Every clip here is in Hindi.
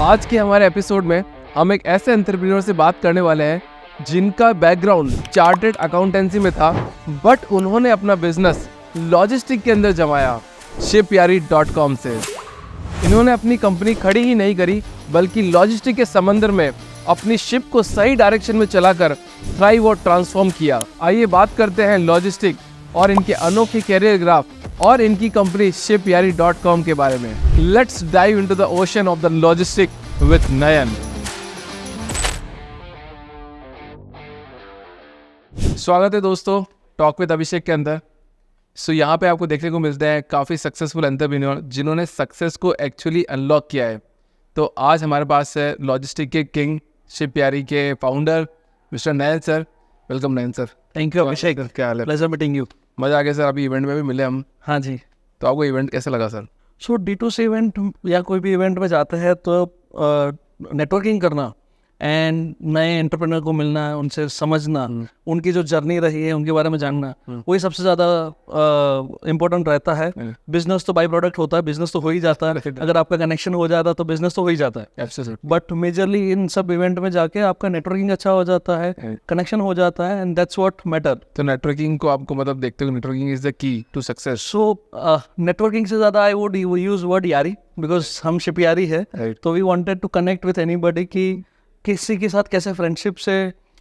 आज के हमारे एपिसोड में हम एक ऐसे एंटरप्रेन्योर से बात करने वाले हैं जिनका बैकग्राउंड चार्टर्ड अकाउंटेंसी में था, बट उन्होंने अपना बिजनेस लॉजिस्टिक के अंदर जमाया shipyari.com से। इन्होंने अपनी कंपनी खड़ी ही नहीं करी, बल्कि लॉजिस्टिक के समंदर में अपनी शिप को सही डायरेक्शन में चलाकर थ्राइव और ट्रांसफॉर्म किया। आइए बात करते हैं लॉजिस्टिक और इनके अनोखे कैरियर ग्राफ और इनकी कंपनी shipyari.com के बारे में। Let's dive into the ocean of the logistic with Nayan. स्वागत है दोस्तों टॉक विद अभिषेक के अंदर। यहाँ पे आपको देखने को मिलते हैं काफ़ी सक्सेसफुल एंटरप्रेन्योर जिन्होंने सक्सेस को एक्चुअली अनलॉक किया है। तो आज हमारे पास है लॉजिस्टिक के किंग शिपयारी के founder mister Nayan sir. Welcome Nayan sir. Thank you Abhishek, क्या हाल है? Pleasure meeting you. मज़ा आ गया सर, अभी इवेंट में भी मिले हम। हाँ जी। तो आपको इवेंट कैसा लगा सर? सो D2C इवेंट या कोई भी इवेंट में जाते हैं तो नेटवर्किंग करना एंड नए एंटरप्रेन्योर को मिलना, उनसे समझना, उनकी जो जर्नी रही है उनके बारे में जानना, वही सबसे ज़्यादा इम्पोर्टेंट रहता है। बिजनेस तो बाई प्रोडक्ट होता है, बिजनेस तो हो ही जाता है। अगर आपका कनेक्शन हो जाता है तो बिजनेस तो हो ही जाता है। बट मेजरली इन सब इवेंट में जाके आपका नेटवर्किंग अच्छा हो जाता है, कनेक्शन हो जाता है, एंड दैट्स व्हाट मैटर। तो नेटवर्किंग को आपको मतलब देखते हो networking is the key to success. So networking से ज़्यादा आई वुड यूज वर्ड यारी, बिकॉज हम शिपयारी है तो we wanted to connect with anybody कि किसी के साथ कैसे फ्रेंडशिप से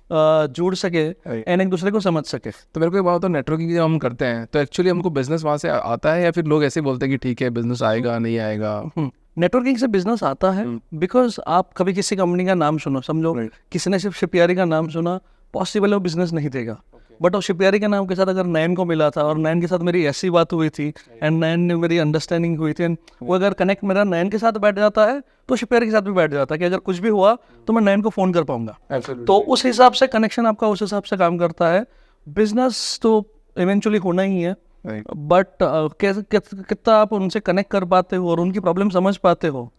जुड़ सके एंड एक दूसरे को समझ सके। तो मेरे को एक बात बताओ, नेटवर्किंग जब हम करते हैं तो एक्चुअली हमको बिजनेस वहाँ से आता है या फिर लोग ऐसे बोलते हैं कि ठीक है बिजनेस आएगा नहीं आएगा? नेटवर्किंग से बिजनेस आता है बिकॉज आप कभी किसी कंपनी का नाम सुनो, समझो किसी ने सिर्फ शिपयारी का नाम सुना, पॉसिबल है वो बिजनेस नहीं देगा। बट वो शिपयारी के नाम के साथ अगर नयन को मिला था और नयन के साथ मेरी ऐसी बात हुई थी एंड नयन ने मेरी अंडरस्टैंडिंग हुई थी, वो अगर कनेक्ट मेरा नयन के साथ बैठ जाता है तो शिपयारी के साथ भी बैठ जाता है कि अगर कुछ भी हुआ तो मैं नयन को फ़ोन कर पाऊंगा। तो उस हिसाब से कनेक्शन आपका उस हिसाब से काम करता है। बिजनेस तो इवेंचुअली होना ही है, बट कितना आप उनसे कनेक्ट कर पाते हो और उनकी प्रॉब्लम समझ पाते हो,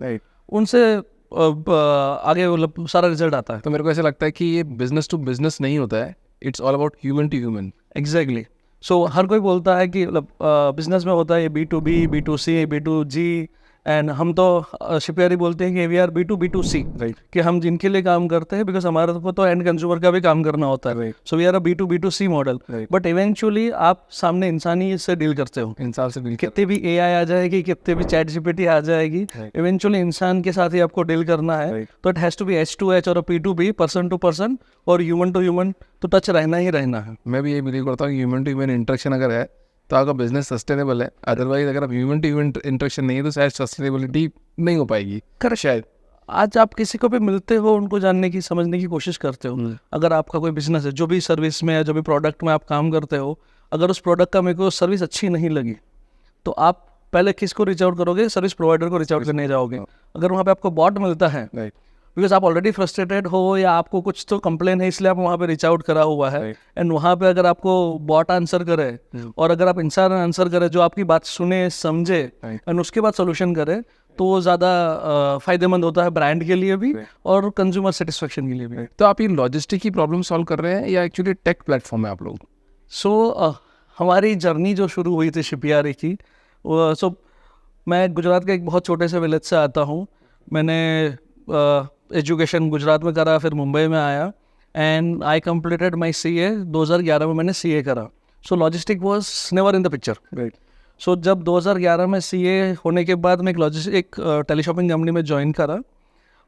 उनसे आगे मतलब सारा रिजल्ट आता है। तो मेरे को ऐसा लगता है कि ये बिजनेस टू बिजनेस नहीं होता है, it's all about human to human. Exactly. So हर कोई बोलता है कि मतलब बिजनेस में होता है ये B2B, B2C, B2G, एंड हम तो शिपयारी बोलते हैं कि वी आर B2B2C, कि हम जिनके लिए काम करते हैं बिकॉज हमारे को तो एंड कंज्यूमर का भी काम करना होता है। So we are a B2B2C model, but eventually आप सामने इंसानी से डील करते हो। इंसान से डील, कितने भी AI आ जाएगी, कितने भी ChatGPT आ जाएगी, इवेंचुअली इंसान के साथ ही आपको डील करना है। तो it has to be H2H और P2P, पर्सन टू पर्सन और ह्यूमन टू ह्यूमन, तो टच रहना ही रहना है। मैं भी ये बिलीव करता हूँ कि ह्यूमन टू ह्यूमन इंटरेक्शन अगर है तो आपका बिजनेस सस्टेनेबल है। अदरवाइज अगर आप ह्यूमन टू ह्यूमन इंटरेक्शन नहीं है तो शायद सस्टेनेबिलिटी नहीं हो पाएगी। कर शायद आज आप किसी को भी मिलते हो, उनको जानने की समझने की कोशिश करते हो। अगर आपका कोई बिजनेस है, जो भी सर्विस में या जो भी प्रोडक्ट में आप काम करते हो, अगर उस प्रोडक्ट का मेरे को सर्विस अच्छी नहीं लगी तो आप पहले किसको रीच आउट करोगे? सर्विस प्रोवाइडर को रीच आउट करने जाओगे। अगर वहाँ पे आपको बॉट मिलता है बिकॉज आप ऑलरेडी फ्रस्ट्रेटेड हो या आपको कुछ तो कंप्लेन है इसलिए आप वहाँ पे रीच आउट करा हुआ है, एंड वहाँ पे अगर आपको बॉट आंसर करे और अगर आप इंसान आंसर करे जो आपकी बात सुने समझे एंड उसके बाद सोल्यूशन करे, तो वो ज़्यादा फायदेमंद होता है ब्रांड के लिए भी और कंज्यूमर सेटिस्फेक्शन के लिए भी। तो आप ये लॉजिस्टिक की प्रॉब्लम सॉल्व कर रहे हैं या एक्चुअली टेक प्लेटफॉर्म है आप लोग? सो हमारी जर्नी जो शुरू हुई थी शिपयारी की, सो मैं गुजरात के एक बहुत छोटे से विलेज से आता हूँ। मैंने एजुकेशन गुजरात में करा, फिर मुंबई में आया and I completed my CA 2011 में मैंने CA करा। So logistic was never in the picture. So जब 2011 में CA होने के बाद मैं एक टेलीशॉपिंग कंपनी में ज्वाइन करा।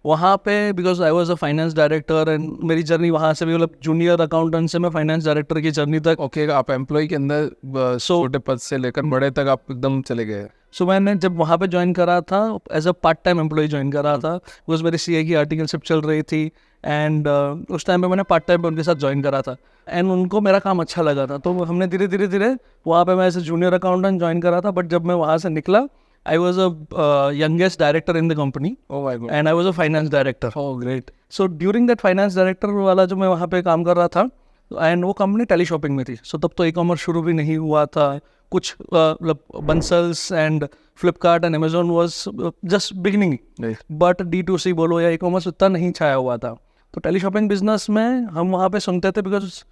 वहाँ पे because I was a finance director and मेरी जर्नी वहाँ से भी मतलब जूनियर अकाउंटेंट से मैं फाइनेंस डायरेक्टर की जर्नी तक। ओके, आप एम्प्लॉय के अंदर छोटे पद से लेकर बड़े तक आप एकदम चले गए। सो मैंने जब वहाँ पे ज्वाइन करा था as a part time employee join करा था, बिकॉज मेरी CA की आर्टिकलशिप चल रही थी एंड उस टाइम पे मैंने पार्ट टाइम पे उनके साथ ज्वाइन करा था एंड उनको मेरा काम अच्छा लगा था। तो हमने धीरे धीरे वहाँ पे मैं as a junior accountant join करा था। बट जब मैं वहाँ से निकला, I was a youngest director in the company. Oh my God. And I was a finance director. Oh great. So during that finance director वाला जो मैं वहाँ पे काम कर रहा था, एंड वो कंपनी टेलीशॉपिंग में थी। सो तब तो e-commerce शुरू भी नहीं हुआ था कुछ, Bansals and Flipkart and Amazon was just beginning, but D2C बोलो या e-commerce उतना नहीं छाया हुआ था। तो टेलीशॉपिंग बिजनेस में हम वहाँ पे सुनते थे बिकॉज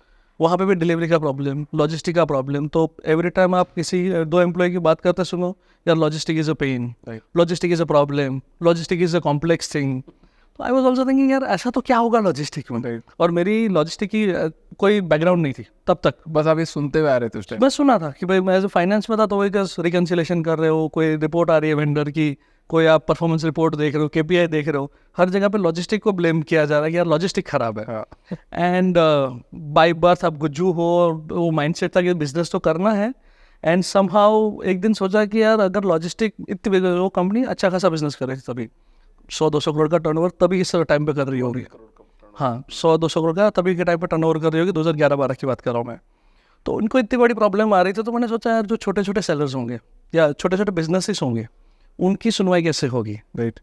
वहाँ पे भी डिलीवरी का प्रॉब्लम, लॉजिस्टिक का प्रॉब्लम। तो एवरी टाइम आप किसी 2 एम्प्लॉय की बात करते सुनो, यार logistic is a pain, logistic is a problem, logistic is a complex thing. तो आई वाज आल्सो थिंकिंग यार ऐसा तो क्या होगा लॉजिस्टिक में। और मेरी लॉजिस्टिक की कोई बैकग्राउंड नहीं थी तब तक, बस आप ये सुनते हुए आ रहे थे उस टाइम। बस सुना था कि भाई मैं एज फाइनेंस में था तो वही रिकन्सिलेशन कर रहे हो, कोई रिपोर्ट आ रही है वेंडर की, कोई आप परफॉर्मेंस रिपोर्ट देख रहे हो, केपीआई देख रहे हो, हर जगह पे लॉजिस्टिक को ब्लेम किया जा रहा है कि यार लॉजिस्टिक खराब है। एंड बाय बर्थ आप गुज्जू हो, और वो माइंडसेट था कि बिजनेस तो करना है। एंड समहाउ एक दिन सोचा कि यार अगर लॉजिस्टिक इतनी big है, वो कंपनी अच्छा खासा बिजनेस करे तभी 100-200 करोड़ का टर्नओवर तभी इस टाइम पे कर रही होगी। हाँ, 100-200 करोड़ का तभी के टाइम पे टर्नओवर कर रही होगी, 2011-12 की बात कर रहा हूँ मैं। तो उनको इतनी बड़ी प्रॉब्लम आ रही थी, तो मैंने सोचा यार जो छोटे छोटे सेलर्स होंगे या छोटे छोटे बिजनेसेस होंगे, उनकी सुनवाई कैसे होगी, राइट।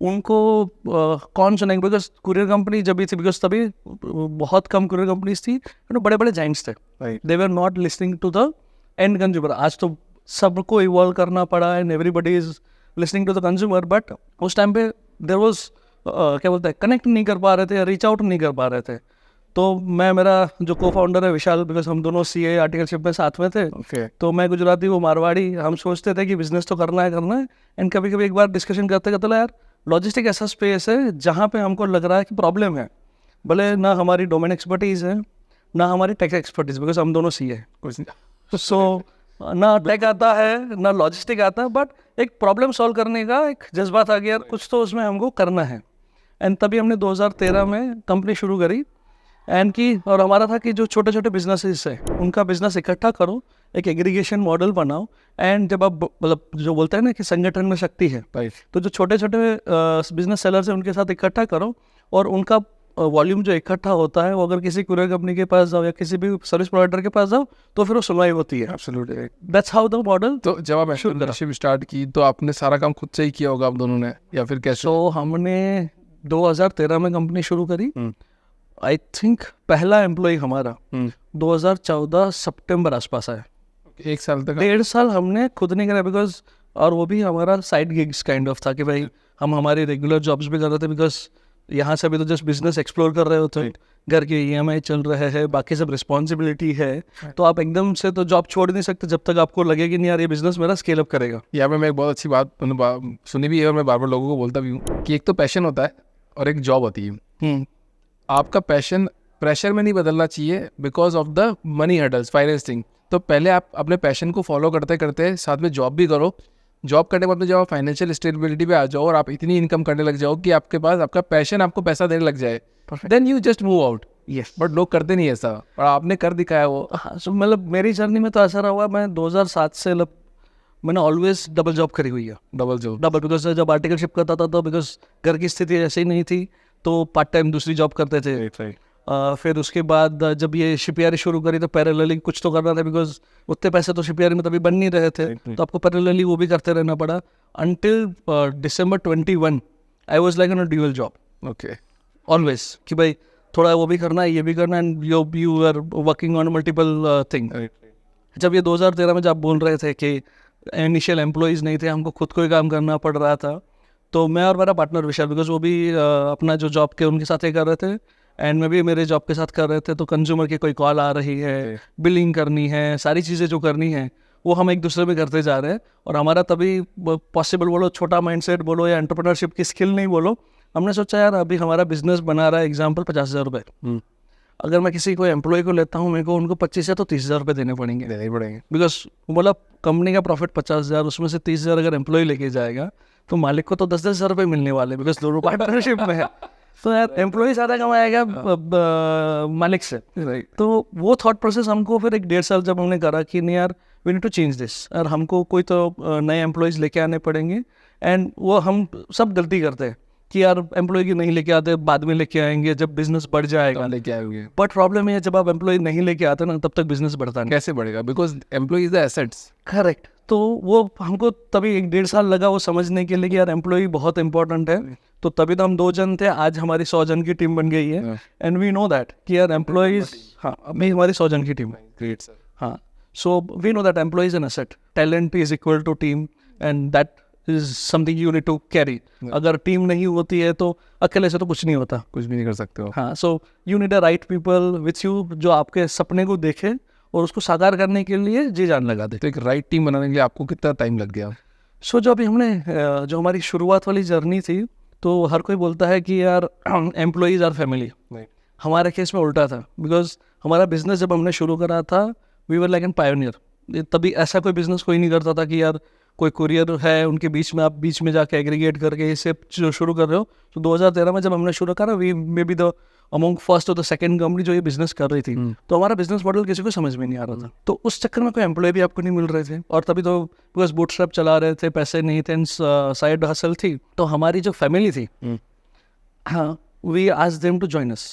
उनको कौन सुनेंगे। बिकॉज कुरियर कंपनी जब भी थी, बिकॉज तभी बहुत कम कुरियर कंपनीज थी, बड़े बड़े जाइंट्स थे, they were not listening to the end consumer. आज तो सबको इवॉल्व करना पड़ा and everybody is listening to the consumer, but उस टाइम पे देयर वाज क्या बोलते हैं, कनेक्ट नहीं कर पा रहे थे, रीच आउट नहीं कर पा रहे थे। तो मैं, मेरा जो को फाउंडर है विशाल, बिकॉज हम दोनों सीए आर्टिकलशिप में साथ में थे, ओके। तो मैं गुजराती, वो मारवाड़ी, हम सोचते थे कि बिजनेस तो करना है। एंड कभी कभी एक बार डिस्कशन करते करते यार लॉजिस्टिक ऐसा स्पेस है जहाँ पे हमको लग रहा है कि प्रॉब्लम है, भले ना हमारी डोमेन एक्सपर्टीज़ है ना हमारी टेक एक्सपर्टीज, बिकॉज हम दोनों सीए, सो ना टेक आता है ना लॉजिस्टिक आता है, बट एक प्रॉब्लम सॉल्व करने का एक जज्बा था कि यार कुछ तो उसमें हमको करना है। एंड तभी हमने 2013 में कंपनी शुरू करी एंड की, और हमारा था कि जो छोटे छोटे बिजनेसेस है उनका बिजनेस इकट्ठा करो, एक एग्रीगेशन मॉडल बनाओ। एंड जब आप मतलब जो बोलते हैं ना कि संगठन में शक्ति है, तो जो छोटे छोटे बिजनेस सेलर्स हैं उनके साथ इकट्ठा करो, और उनका वॉल्यूम जो इकट्ठा होता है वो अगर किसी कुरियर कंपनी के पास जाओ या किसी भी सर्विस प्रोवाइडर के पास जाओ तो फिर वो सुनवाई होती है। Absolutely. That's how the model. तो जब आप एंटरप्रेन्योरशिप स्टार्ट की तो आपने सारा काम खुद से ही किया होगा आप दोनों ने, या फिर कैसे? तो हमने 2013 में कंपनी शुरू करी। आई थिंक पहला एम्प्लॉय हमारा 2014 सितंबर आसपास आया। 1 साल तक? 1.5 साल हमने खुद नहीं करा, बिकॉज और वो भी हमारा साइड गिग्स काइंड ऑफ था कि भाई हम हमारी रेगुलर जॉब्स भी कर रहे थे, बिकॉज यहाँ से भी तो जस्ट बिजनेस एक्सप्लोर कर रहे होते, घर के EMI चल रहे हैं, बाकी सब रिस्पॉन्सिबिलिटी है, तो आप एकदम से तो जॉब छोड़ नहीं सकते जब तक आपको लगे कि नहीं यार ये बिजनेस मेरा स्केल अप करेगा। यहाँ पे मैं एक बहुत अच्छी बात सुनी भी है और मैं बार बार लोगों को बोलता भी हूँ कि एक तो पैशन होता है और एक जॉब होती है। आपका पैशन प्रेशर में नहीं बदलना चाहिए because of the money hurdles, financing. तो पहले आप अपने पैशन को फॉलो करते करते साथ में जॉब भी करो। जॉब करने के बाद में जब आप फाइनेंशियल स्टेबिलिटी पे आ जाओ और आप इतनी इनकम करने लग जाओ कि आपके पास आपका पैशन आपको पैसा देने लग जाए, then you just move out. Yes, but लोग करते नहीं ऐसा, और आपने कर दिखाया वो। हाँ, सो मतलब मेरी जर्नी में तो ऐसा रहा हुआ, मैं 2007 से मैंने ऑलवेज डबल जॉब करी हुई है। डबल, बिकॉज जब आर्टिकलशिप करता था तो बिकॉज घर की स्थिति ऐसे ही नहीं थी, तो पार्ट टाइम दूसरी जॉब करते थे। फिर उसके बाद जब ये शिपयारी शुरू करी तो पैरेलली कुछ तो करना था, बिकॉज उतने पैसे तो शिपयारी में तभी बन नहीं रहे थे, तो आपको पैरेलली वो भी करते रहना पड़ा। Until December 21 I was like on a dual job. Okay. Always कि भाई थोड़ा वो भी करना है, ये भी करना है, and you are working on multiple thing. जब ये 2013 में जब आप बोल रहे थे कि इनिशियल एम्प्लॉयज़ नहीं थे, हमको खुद को ही काम करना पड़ रहा था, तो मैं और मेरा पार्टनर विशाल, बिकॉज वो भी अपना जो जॉब के उनके साथ ही कर रहे थे एंड मैं भी मेरे जॉब के साथ कर रहे थे, तो कंज्यूमर की कोई कॉल आ रही है, बिलिंग करनी है, सारी चीज़ें जो करनी है वो हम एक दूसरे में करते जा रहे हैं। और हमारा तभी पॉसिबल बोलो, छोटा माइंडसेट बोलो या एंटरप्रेन्योरशिप की स्किल नहीं बोलो, हमने सोचा यार अभी हमारा बिजनेस बना रहा है एग्जाम्पल 50,000 रुपये, अगर मैं किसी को एम्प्लॉय को लेता हूँ मेरे को उनको 25 या तो 30,000 रुपये देने पड़ेंगे, बिकॉज मतलब कंपनी का प्रॉफिट 50,000, उसमें से 30,000 अगर एम्प्लॉय लेके जाएगा तो मालिक को तो 10-10 हज़ार रुपये मिलने वाले, बिकॉज दोनों पार्टनरशिप में है। तो यार एम्प्लॉय ज़्यादा कमाएगा मालिक से। तो वो थॉट प्रोसेस हमको फिर 1.5 साल जब हमने करा कि नहीं यार we need to change this, और हमको कोई तो नए एम्प्लॉयज़ लेके आने पड़ेंगे। एंड वो हम सब गलती करते हैं कि यार एम्प्लॉय की नहीं लेके आते, बाद में लेके आएंगे जब बिजनेस बढ़ जाएगा लेके आएंगे। बट प्रॉब्लम ये है जब आप एम्प्लॉय नहीं लेके आते ना तब तक बिजनेस बढ़ता नहीं। कैसे बढ़ेगा? Because employee is the assets. Correct. तो वो हमको तभी 1.5 साल लगा वो समझने के लिए कि यार एम्प्लॉय बहुत इंपॉर्टेंट है। तो तभी तो हम 2 जन थे, आज हमारी 100 जन की टीम बन गई है। एंड वी नो दैट कि यार एम्प्लॉयज, हाँ अभी हमारी 100 जन की टीम है। Great sir. हाँ, so we know that employ is an asset, talent is equal to team, and that is something you need to carry. अगर टीम नहीं होती है तो अकेले से तो कुछ नहीं होता. कुछ भी नहीं कर सकते हो. हाँ, सो you need a right people with you जो आपके सपने को देखे और उसको साकार करने के लिए जी जान लगा दे. तो एक राइट टीम बनाने के लिए आपको कितना टाइम लग गया? सो जो अभी हमने जो हमारी शुरुआत वाली जर्नी थी, तो हर कोई बोलता है कि यार एम्प्लॉइज आर फैमिली. हमारे केस में उल्टा था, बिकॉज हमारा बिजनेस जब हमने शुरू करा था we were like an pioneer. तभी ऐसा कोई बिजनेस कोई नहीं करता था कि यार कोई कुरियर है उनके बीच में आप बीच में जाके एग्रीगेट करके इसे जो शुरू कर रहे हो. तो 2013 में जब हमने शुरू करा, we may be the among first और द सेकंड कंपनी जो ये बिजनेस कर रही थी. तो हमारा बिजनेस मॉडल किसी को समझ में नहीं आ रहा था. तो उस चक्कर में कोई एम्प्लॉय भी आपको नहीं मिल रहे थे, और तभी तो बिकॉज बूटस्ट्रैप चला रहे थे, पैसे नहीं थे, साइड हसल थी. तो हमारी जो फैमिली थी, हाँ, we asked them to join us.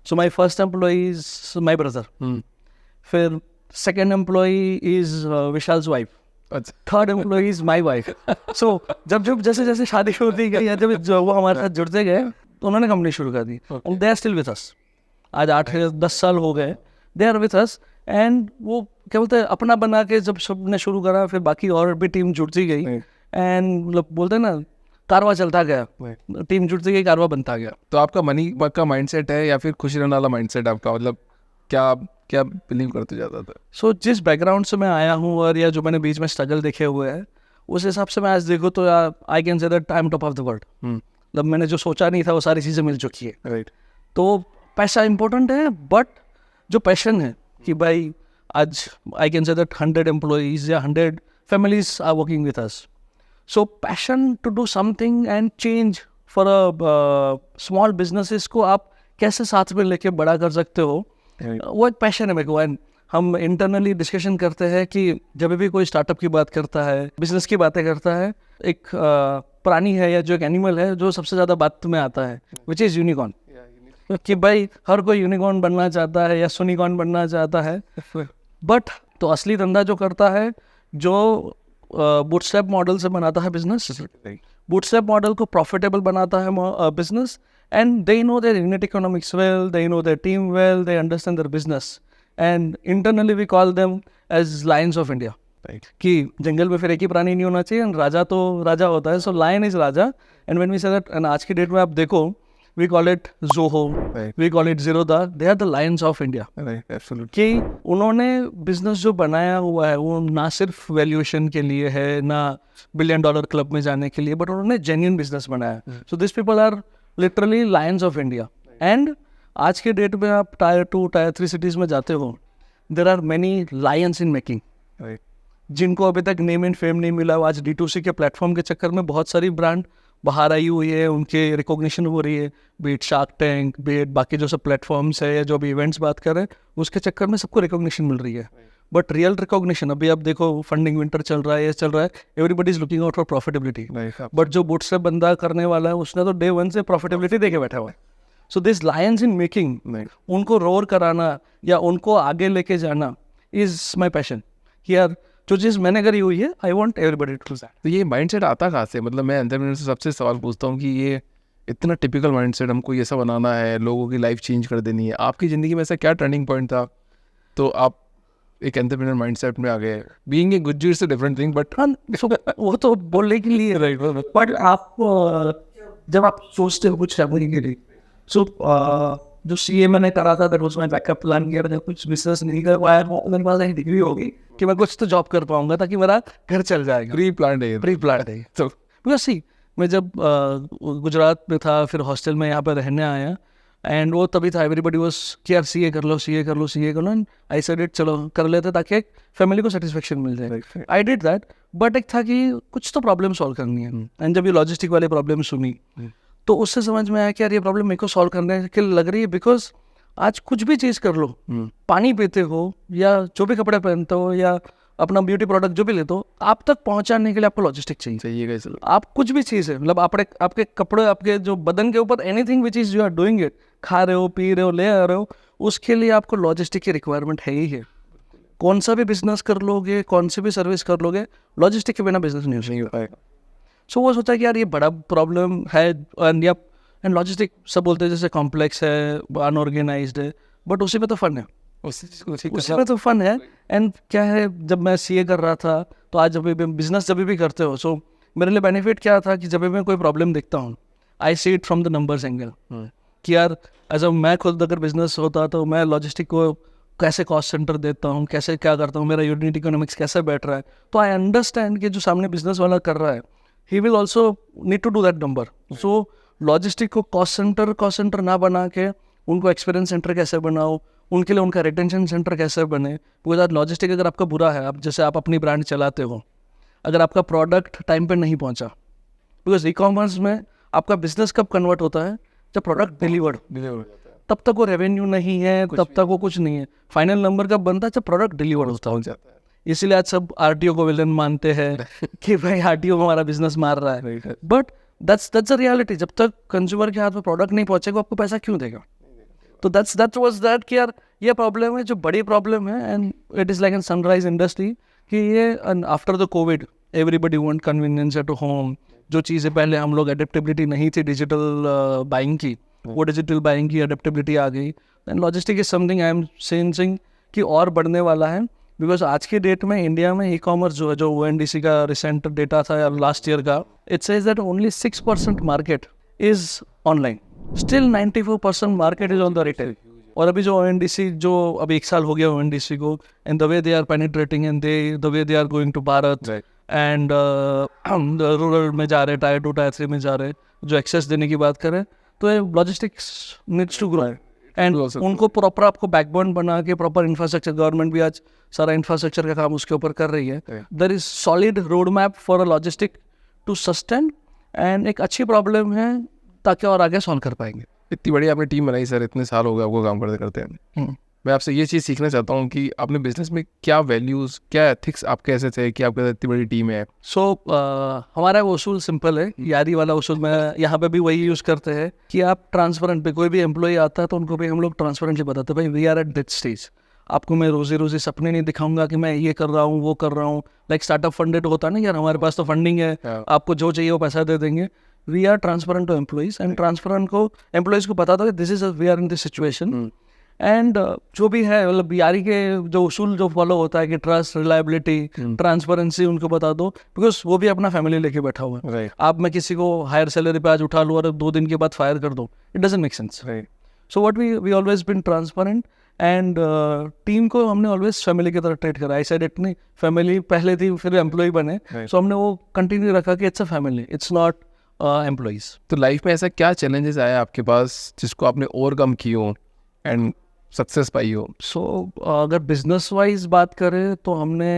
So my first employ is my brother. फिर second employ is Vishal's wife. अच्छा. Third employ is my wife. So जब जैसे जैसे शादी होती गई या जब जो वो हमारे साथ जुड़ते गए, तो उन्होंने कंपनी शुरू कर दी. And they are still with us. आज 8-10 साल हो गए, they are with us. And वो क्या बोलते हैं, अपना बना के जब सबने शुरू करा, फिर बाकी और भी टीम जुड़ती गई. एंड मतलब बोलते हैं ना, कारवा चलता गया, टीम जुड़ती गई, कारवा बनता गया. तो आपका मनी का माइंडसेट है या फिर खुशी रहने वाला माइंडसेट आपका, मतलब क्या क्या बिलीव करते जाता था? सो जिस बैकग्राउंड से मैं आया हूँ और या जो मैंने बीच में स्ट्रगल देखे हुए हैं, उस हिसाब से मैं आज देखूँ तो आई can say that I am top of the world. मतलब मैंने जो सोचा नहीं था वो सारी चीज़ें मिल चुकी है. राइट. तो पैसा इंपॉर्टेंट है, बट जो पैशन है कि भाई आज I can say that 100 employees या 100 families are working with us. So passion to do something and change for a small businesses को आप कैसे साथ में लेके बड़ा कर सकते हो, वो एक पैशन है मेरे को. एंड हम इंटरनली डिस्कशन करते हैं कि जब भी कोई स्टार्टअप की बात करता है, बिजनेस की बातें करता है, एक प्राणी है या जो एक एनिमल है जो सबसे ज़्यादा बात में आता है, विच इज़ यूनिकॉर्न. कि भाई हर कोई यूनिकॉर्न बनना चाहता है या सुनिकॉर्न बनना चाहता है, बट तो असली धंधा जो करता है, जो बूटस्ट्रैप मॉडल से बनाता है बिजनेस, बूटस्ट्रैप मॉडल को प्रॉफिटेबल बनाता है business. And they know their unit economics well, they know their team well, they understand their business. And internally we call them as lions of India. Right. कि जंगल में फिर एक ही प्राणी नहीं होना चाहिए, and राजा तो राजा होता है. So lion is Raja. And when we say that, and आज की डेट में आप देखो, we call it Zoho, Right. we call it Zerodha. They are the lions of India. Right, absolutely. कि उन्होंने बिजनेस जो बनाया हुआ है वो ना सिर्फ वैल्यूएशन के लिए है, ना $1 बिलियन क्लब में जाने के लिए, बट उन्होंने जेन्युइन बिजनेस बनाया. So this people are literally lions of India. And आज के डेट में आप टायर 2, टायर 3 सिटीज़ में जाते हो, there are many lions in making, जिनको अभी तक नेम एंड फेम नहीं मिला. आज D2C के प्लेटफॉर्म के चक्कर में बहुत सारी ब्रांड बाहर आई हुई है, उनके रिकॉग्निशन हो रही है, बीट शार्क टैंक, बीट बाकी जो सब प्लेटफॉर्म्स है या जो भी इवेंट्स बात कर रहे हैं, उसके चक्कर में सबको रिकॉग्निशन मिल रही है. बट रियल रिकॉग्निशन अभी आप देखो, फंडिंग विंटर चल रहा है, ये चल रहा है, everybody is looking out for profitability. But जो बूटस्ट्रैप बंदा करने वाला है, उसने तो डे 1 से प्रॉफिटेबिलिटी देके बैठा हुआ है. So this Lions in making, उनको रोर कराना या उनको आगे लेके जाना इज माई पैशन. कि यार जो चीज़ मैंने करी हुई है, I want everybody to do that. तो ये माइंडसेट आता कहाँ से? मतलब मैं एंटरप्रेन्योर से सबसे सवाल पूछता हूँ कि ये इतना टिपिकल माइंडसेट, हमको ये सब बनाना है, लोगों की लाइफ चेंज कर देनी है. आपकी ज़िंदगी में ऐसा क्या टर्निंग पॉइंट था तो आप एक एंटरप्रेन्योर माइंडसेट में आ गए? Being a Gujju is a different thing, but वो तो बोलने के लिए राइट. बट आप जब आप सोचते हो कुछ करने के लिए, सो जो CA मैंने करा था, that was my backup plan. किया था, कुछ बिजनेस नहीं कर पाया, मेरे पास एक डिग्री होगी कि मैं कुछ तो जॉब कर पाऊंगा ताकि मेरा घर चल जाएगा. प्री प्लान है. तो बिकॉज सी, मैं जब गुजरात में था, फिर हॉस्टल में यहाँ पर रहने आया, एंड वो तभी था एवरीबडी वाज कि यार CA कर लो, CA कर लो, CA कर लो. एंड आई सेड इट, चलो कर लेते ताकि एक फैमिली को सेटिस्फेक्शन मिल जाए. आई डिड दैट, बट एक था कि कुछ तो प्रॉब्लम सॉल्व करनी है. एंड जब ये लॉजिस्टिक वाली प्रॉब्लम सुनी, तो उससे समझ में आया कि यार ये प्रॉब्लम मेरे को सॉल्व करने के लग रही है. बिकॉज आज कुछ भी चीज़ कर लो, पानी पीते हो या जो भी कपड़े पहनते हो या अपना ब्यूटी प्रोडक्ट जो भी लेते हो, आप तक पहुंचाने के लिए आपको लॉजिस्टिक चाहिए. आप कुछ भी चीज़ है, मतलब आपके कपड़े, आपके जो बदन के ऊपर anything which is you are doing it, खा रहे हो, पी रहे हो, ले आ रहे हो, उसके लिए आपको लॉजिस्टिक की रिक्वायरमेंट है ही है. कौन सा भी बिजनेस कर लोगे, कौन सी भी सर्विस कर लोगे, लॉजिस्टिक के बिना बिजनेस नहीं हो पाएगा. सो वो सोचा कि यार ये बड़ा प्रॉब्लम है. एंड लॉजिस्टिक सब बोलते हैं जैसे कॉम्प्लेक्स है, अनऑर्गेनाइज्ड है, बट उसी में तो फन है, उसी में तो फन है. एंड क्या है, जब मैं CA कर रहा था, तो आज जब भी बिजनेस जब भी करते हो, सो मेरे लिए बेनिफिट क्या था कि जब भी मैं कोई प्रॉब्लम देखता हूँ, I see it from the numbers angle, कि यार एज अ मैं खुद अगर बिजनेस होता तो मैं लॉजिस्टिक को कैसे कॉस्ट सेंटर देता हूँ, कैसे क्या करता हूँ, मेरा यूनिट इकोनॉमिक्स कैसे बैठ रहा है, तो आई अंडरस्टैंड कि जो सामने बिजनेस वाला कर रहा है he will also need to do that number. So logistic को कॉस्ट सेंटर ना बना के उनको एक्सपीरियंस सेंटर कैसे बनाओ, उनके लिए उनका रिटेंशन सेंटर कैसे बने. बिकॉज आज लॉजिस्टिक अगर आपका बुरा है, आप जैसे आप अपनी ब्रांड चलाते हो, अगर आपका प्रोडक्ट टाइम पे नहीं पहुंचा, बिकॉज ई कॉमर्स में आपका बिजनेस कब कन्वर्ट होता है, जब प्रोडक्ट डिलीवर्ड, तब तक वो रेवेन्यू नहीं है, तब तक वो कुछ नहीं है. फाइनल नंबर कब बनता है, जब प्रोडक्ट डिलीवर्ड होता है. इसीलिए आज सब आरटीओ को विलन मानते हैं कि भाई आरटीओ हमारा बिजनेस मार रहा है. But that's a reality. जब तक कंज्यूमर के हाथ में प्रोडक्ट नहीं पहुंचेगा, आपको पैसा क्यों देगा. तो दैट वाज दैट कि यार ये प्रॉब्लम है, जो बड़ी प्रॉब्लम है, and it is like an sunrise industry कि ये after the Covid everybody want convenience at home. जो चीज़ें पहले हम लोग एडेप्टेबिलिटी नहीं थी डिजिटल बाइंग की, वो डिजिटल बाइंग की एडेप्टेबिलिटी आ गई. And logistic is something I am sensing कि और बढ़ने वाला है. बिकॉज आज के डेट में इंडिया में ई कॉमर्स जो है, जो ONDC का रिसेंट डेटा था लास्ट ईयर का, it says that only 6% market is online, still 94% market is on the retail. और अभी जो ONDC, जो अभी 1 साल हो गया ONDC को, and the way they are penetrating and the way they are going to Bharat and rural में जा रहे, टायर 2 टायर 3 में जा रहे, जो एक्सेस देने की बात करें, तो logistics needs to grow. And उनको प्रॉपर आपको बैकबोन बना के प्रॉपर इंफ्रास्ट्रक्चर, गवर्नमेंट भी आज सारा इंफ्रास्ट्रक्चर का काम उसके ऊपर कर रही है. There is solid road map for a logistic to sustain, and एक अच्छी प्रॉब्लम है ताकि और आगे सॉल्व कर पाएंगे. इतनी बड़ी आपने टीम बनाई सर, इतने साल हो गए आपको काम करते करते हैं. मैं आपसे ये चीज़ सीखना चाहता हूँ कि आपने बिजनेस में क्या वैल्यूज़, क्या एथिक्स आपके ऐसे थे कि आपके साथ इतनी बड़ी टीम है. सो हमारा उसूल सिंपल है, यारी वाला उसूल. मैं यहाँ पे भी वही यूज़ करते हैं कि आप ट्रांसपेरेंट पे, कोई भी एम्प्लॉय आता है तो उनको भी हम लोग ट्रांसपेरेंटली बताते हैं, भाई we are at this stage. आपको मैं रोजी सपने नहीं दिखाऊंगा कि मैं ये कर रहा हूँ, वो कर रहा हूँ. लाइक स्टार्टअप फंडेड होता है ना, यार हमारे पास तो फंडिंग है, आपको जो चाहिए वो पैसा दे देंगे. We are transparent to employees, and transparent को एम्प्लॉइज को बता दो कि this is we are in this situation. And जो भी है, मतलब यारी के जो उसूल जो फॉलो होता है कि ट्रस्ट, रिलायबिलिटी, ट्रांसपेरेंसी, उनको बता दो. बिकॉज वो भी अपना फैमिली लेके बैठा हुआ है. आप मैं किसी को हायर सैलरी पे आज उठा लूँ और 2 दिन के बाद फायर कर दो, it doesn't make sense. So what we always been transparent, and team को हमने ऑलवेज फैमिली की तरह ट्रीट करा. आई सेड इतनी फैमिली पहले थी, फिर एम्प्लॉय बने, सो हमने वो कंटिन्यू रखा कि it's a family, it's not employees. तो लाइफ में ऐसा क्या चैलेंजेस आए आपके पास जिसको आपने ओवरकम की हो एंड सक्सेस पाई हो? सो अगर बिजनेस वाइज बात करें तो हमने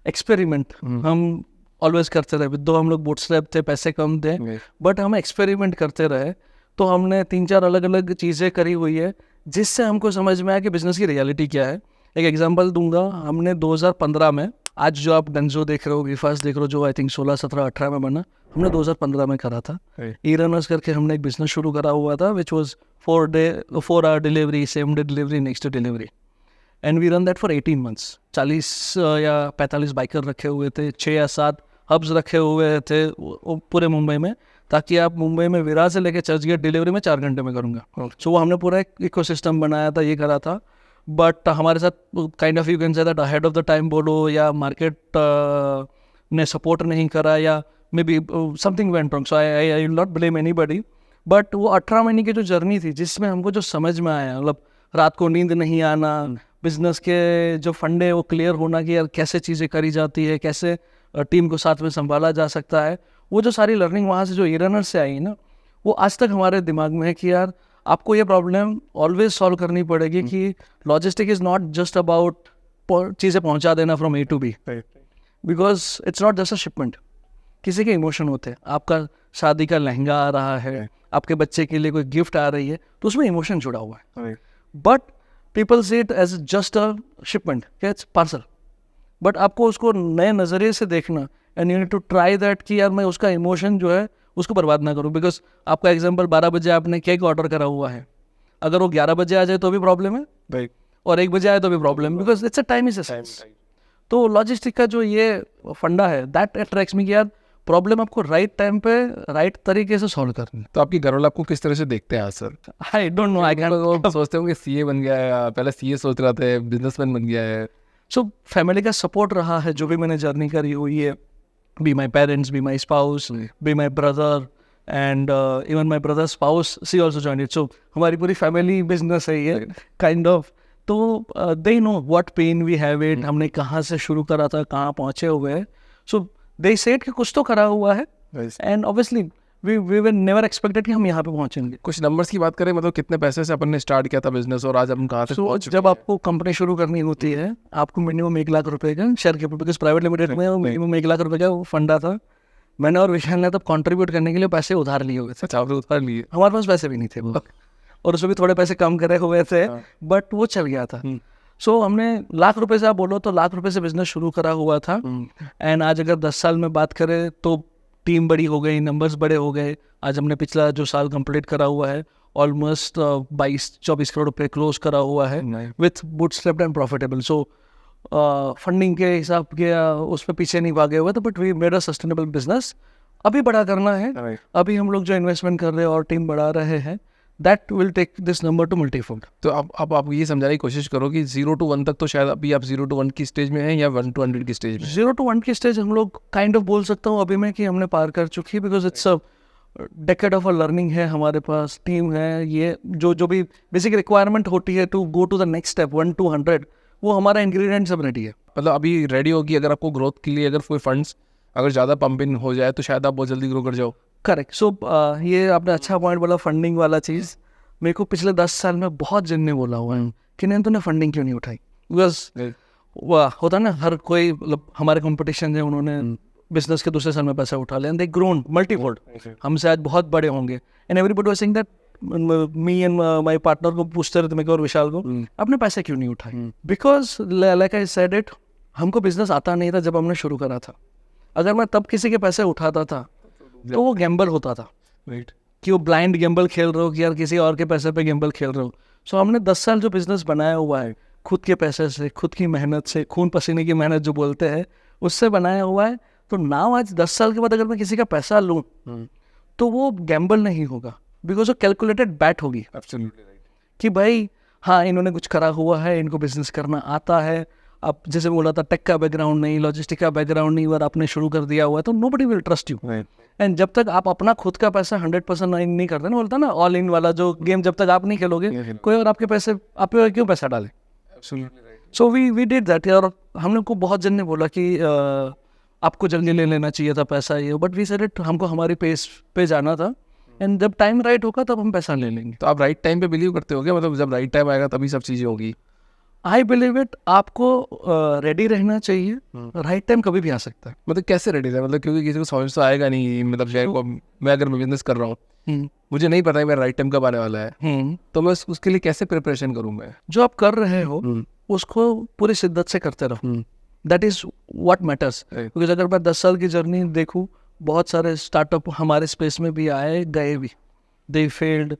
एक्सपेरिमेंट हम ऑलवेज करते रहे. दो हम लोग बूटस्ट्रैप थे, पैसे कम थे, बट हम एक्सपेरिमेंट करते रहे. तो हमने 3-4 अलग अलग चीज़ें करी हुई है जिससे हमको समझ में आया कि बिजनेस की रियलिटी क्या है. एक एग्जांपल दूंगा. हमने 2015 में, आज जो आप डंजो देख रहे हो, वीफास्ट देख रहे हो, जो आई थिंक 16, 17, 18 में बना, हमने 2015 में करा था. ई रनर्स करके हमने एक बिजनेस शुरू करा हुआ था, which was 4 hour delivery, same day delivery, next day delivery. And we run that for 18 months. 40 या 45 बाइकर रखे हुए थे, 6 या 7 हब्स रखे हुए थे पूरे मुंबई में, ताकि आप मुंबई में विरार से लेके चर्च गेट डिलीवरी में 4 घंटे में करूँगा. सो वो हमने पूरा एक इकोसिस्टम बनाया था, ये करा था. बट हमारे साथ kind of you can say that ahead of the time बोलो, या मार्केट ने सपोर्ट नहीं करा, या may be something went wrong. So I will not blame anybody. But वो 18 महीने की जो जर्नी थी, जिसमें हमको जो समझ में आया, मतलब रात को नींद नहीं आना, बिजनेस के जो फंडे वो क्लियर होना कि यार कैसे चीज़ें करी जाती है, कैसे टीम को साथ में संभाला जा सकता है, वो जो सारी लर्निंग वहाँ से जो ई रनर से आई ना, वो आज तक हमारे दिमाग में है कि यार आपको ये प्रॉब्लम ऑलवेज सॉल्व करनी पड़ेगी कि logistic is not just about चीज़ें पहुँचा देना from A to B, because it's not just a shipment. किसी के इमोशन होते हैं. आपका शादी का लहंगा आ रहा है, आपके बच्चे के लिए कोई गिफ्ट आ रही है, तो उसमें इमोशन जुड़ा हुआ है. But people see it as just a shipment, it's parcel. But आपको उसको नए नज़रिए से देखना, and you need to try that कि यार मैं उसका इमोशन जो है उसको बर्बाद ना करूँ. बिकॉज आपका एग्जांपल 12 बजे आपने केक ऑर्डर करा हुआ है, अगर वो 11 बजे आ जाए तो भी प्रॉब्लम है, और 1 बजे आए तो भी problem, because it's a time is a sense. तो लॉजिस्टिक का जो ये फंडा है, दैट अट्रैक्ट्स मी कि यार प्रॉब्लम आपको राइट टाइम पे राइट तरीके से सॉल्व करनी. तो आपके घर वाले आपको किस तरह से देखते हैं sir? I don't know, I can सोचते होंगे CA बन गया है, पहले CA सोच रहा था, बिजनेसमैन बन गया है. सो फैमिली का सपोर्ट रहा है, जो भी मैंने जर्नी करी हुई है. be my parents, be my spouse, be my brother, and even my brother's spouse, she also joined it. So हमारी पूरी family business है ये kind of. तो they know what pain we have it, हमने कहाँ से शुरू करा था, कहाँ पहुँचे हुए हैं. So they said कि कुछ तो करा हुआ है, and obviously we were never expected कि हम यहाँ पे पहुँचेंगे. कुछ नंबर्स की बात करें, मतलब कितने पैसे से अपन ने स्टार्ट किया था बिजनेस और आज हम कहाँ तक पहुँच चुके जब आपको कंपनी शुरू करनी होती है, आपको मिनिमम 1 लाख रुपए का share capital, because private limited में मिनिमम 1 लाख रुपए का फंडा था. मैंने और विशाल ने तब कंट्रीब्यूट करने के लिए पैसे उधार लिए हुए थे. अच्छा, आपने उधार लिए? हमारे पास पैसे भी नहीं थे वो, और उसमें भी थोड़े पैसे कम करे हुए थे, बट वो चल गया था. सो हमने लाख रुपए से, आप बोलो तो लाख रुपए से बिजनेस शुरू करा हुआ था. एंड आज अगर 10 साल में बात करें तो टीम बड़ी हो गई, नंबर्स बड़े हो गए. आज हमने पिछला जो साल कंप्लीट करा हुआ है ऑलमोस्ट 22-24 करोड़ रुपए क्लोज करा हुआ है with bootstrapped and profitable. So funding के हिसाब के उस पर पीछे नहीं भागे हुए थे, but we made a sustainable business. अभी बड़ा करना है, अभी हम लोग जो इन्वेस्टमेंट कर रहे हैं और टीम बढ़ा रहे हैं, that will take this number to multifold. तो अब आप ये समझाने की कोशिश करो कि 0 to 1 तक तो शायद अभी आप 0 to 1 की स्टेज में हैं या 1 to 100 की स्टेज में? 0 to 1 की स्टेज हम लोग काइंड ऑफ बोल सकता हूँ अभी मैं कि हमने पार कर चुकी है, because it's a decade of a learning है. हमारे पास टीम है, ये जो भी बेसिक रिक्वायरमेंट होती है to go to the next step 1 to 100, वो हमारा इंग्रेडिएंट सब रेडी है. मतलब अभी रेडी होगी. अगर आपको ग्रोथ के लिए अगर कोई फंड्स अगर ज़्यादा पंप इन हो जाए तो शायद आप बहुत जल्दी ग्रो कर जाओ. करेक्ट. सो ये आपने अच्छा पॉइंट बोला, फंडिंग वाला चीज़. मेरे को पिछले 10 साल में बहुत जन ने बोला हुआ है कि नहीं तूने फंडिंग क्यों नहीं उठाई. बिकॉज वाह होता ना, हर कोई मतलब हमारे कॉम्पिटिशन है, उन्होंने बिजनेस के दूसरे साल में पैसा उठा लिया, एंड दे ग्रोन मल्टीफोल्ड. हमसे आज बहुत बड़े होंगे. And everybody was saying that, me and my partner को पूछते रहते, मेरे को और विशाल को, आपने पैसे क्यों नहीं उठाए. Because like I said it, हमको बिजनेस आता नहीं था जब हमने शुरू करा था. अगर मैं तब किसी के पैसे उठाता था तो वो गैम्बल होता था, राइट, कि वो ब्लाइंड गैम्बल खेल रहे हो कि यार किसी और के पैसे पे गैम्बल खेल रहे हो. सो हमने 10 साल जो बिजनेस बनाया हुआ है, खुद के पैसे से, खुद की मेहनत से, खून पसीने की मेहनत जो बोलते हैं, उससे बनाया हुआ है. तो नाउ आज 10 साल के बाद अगर मैं किसी का पैसा लूँ तो वो गैम्बल नहीं होगा, बिकॉज वो कैलकुलेटेड बैट होगी. Absolutely right. कि भाई हाँ, इन्होंने कुछ करा हुआ है, इनको बिजनेस करना आता है. अब जैसे बोला था, टेक का बैकग्राउंड नहीं, लॉजिस्टिक का बैकग्राउंड नहीं, और आपने शुरू कर दिया हुआ है, तो nobody will trust you. And जब तक आप अपना खुद का पैसा 100% नहीं करते ना, बोलता ना ऑल इन वाला जो गेम, जब तक आप नहीं खेलोगे कोई और आपके पैसे, आप पे क्यों पैसा डाले. Absolutely right. So we did that. और हमने को बहुत जन ने बोला कि आपको जल्दी ले लेना चाहिए था पैसा ये, बट वी सेड इट, हमको हमारी पेस पे जाना था, एंड जब टाइम राइट होगा तब हम पैसा ले लेंगे. तो आप राइट टाइम पे बिलीव करते हो क्या? मतलब जब राइट टाइम आएगा तभी सब चीज़ें होगी? I believe it. आपको रेडी रहना चाहिए. राइट टाइम कभी भी आ सकता है. मतलब कैसे रेडी था? मतलब क्योंकि किसी को समझ तो आएगा नहीं. मतलब शायद को मैं अगर मैं बिजनेस कर रहा हूँ, मुझे नहीं पता है मेरा राइट टाइम कब आने वाला है, तो मैं उसके लिए कैसे प्रिपरेशन करूँ? मैं जो आप कर रहे हो उसको पूरी शिद्दत से करते रहो. That is what matters. Because अगर मैं 10 साल की जर्नी देखूँ, बहुत सारे स्टार्टअप हमारे स्पेस में भी आए गए भी, दे फेल्ड